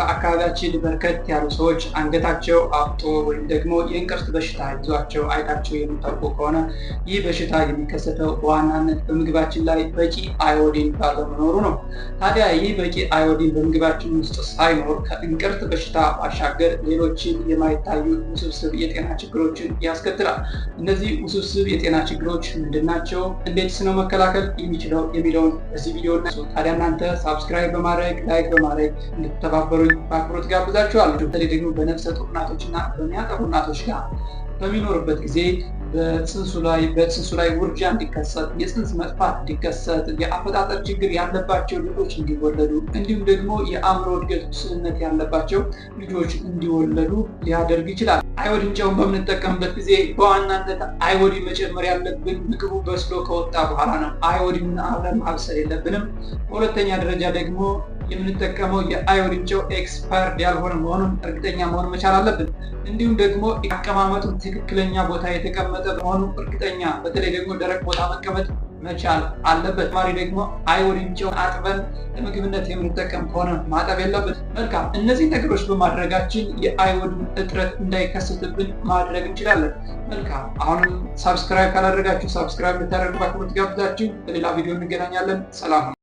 በአካባቢያችን በርከት ያሉ ሰዎች አንገታቸው አብጦ ወይም ደግሞ የእንቅርት በሽታ ይዟቸው አይታቸው የምታውቁ ከሆነ ይህ በሽታ የሚከሰተው በዋናነት በምግባችን ላይ በቂ አዮዲን ባለመኖሩ ነው። ታዲያ ይህ በቂ አዮዲን በምግባችን ውስጥ ሳይኖር ከእንቅርት በሽታ ባሻገር ሌሎችን የማይታዩ ውስብስብ የጤና ችግሮችን ያስከትላል። እነዚህ ውስብስብ የጤና ችግሮች ምንድናቸው? እንዴትስ ነው መከላከል የሚችለው የሚለውን በዚህ ቪዲዮ ታዲያ እናንተ ሳብስክራይብ በማድረግ ላይክ በማድረግ እንድትተባበሩኝ በአክብሮት ጋብዛችኋለሁ። በተለይ ደግሞ በነፍሰ ጡር እናቶችና በሚያጠቡ እናቶች ጋር በሚኖርበት ጊዜ በጽንሱ ላይ ውርጃ እንዲከሰት፣ የጽንስ መጥፋት እንዲከሰት፣ የአፈጣጠር ችግር ያለባቸው ልጆች እንዲወለዱ እንዲሁም ደግሞ የአእምሮ እድገት ውስንነት ያለባቸው ልጆች እንዲወለዱ ሊያደርግ ይችላል። አዮዲን ጨውን በምንጠቀምበት ጊዜ በዋናነት አዮዲን መጨመር ያለብን ምግቡ በስሎ ከወጣ በኋላ ነው። አዮዲን አብረን ማብሰል የለብንም። በሁለተኛ ደረጃ ደግሞ የምንጠቀመው የአዮዲን ጨው ኤክስፓየርድ ያልሆነ መሆኑን እርግጠኛ መሆን መቻል አለብን። እንዲሁም ደግሞ አቀማመጡ ትክክለኛ ቦታ የተቀመጠ መሆኑ እርግጠኛ፣ በተለይ ደግሞ ደረቅ ቦታ መቀመጥ መቻል አለበት። ማሪ ደግሞ አዮዲን ጨው አጥበን ለምግብነት የምንጠቀም ከሆነ ማጠብ የለብን። መልካም፣ እነዚህ ነገሮች በማድረጋችን የአዮዲን እጥረት እንዳይከሰትብን ማድረግ እንችላለን። መልካም፣ አሁንም ሳብስክራይብ ካላደረጋችሁ ሳብስክራይብ ልታደርጉ በአክብሮት ጋብዛችሁ በሌላ ቪዲዮ እንገናኛለን። ሰላም።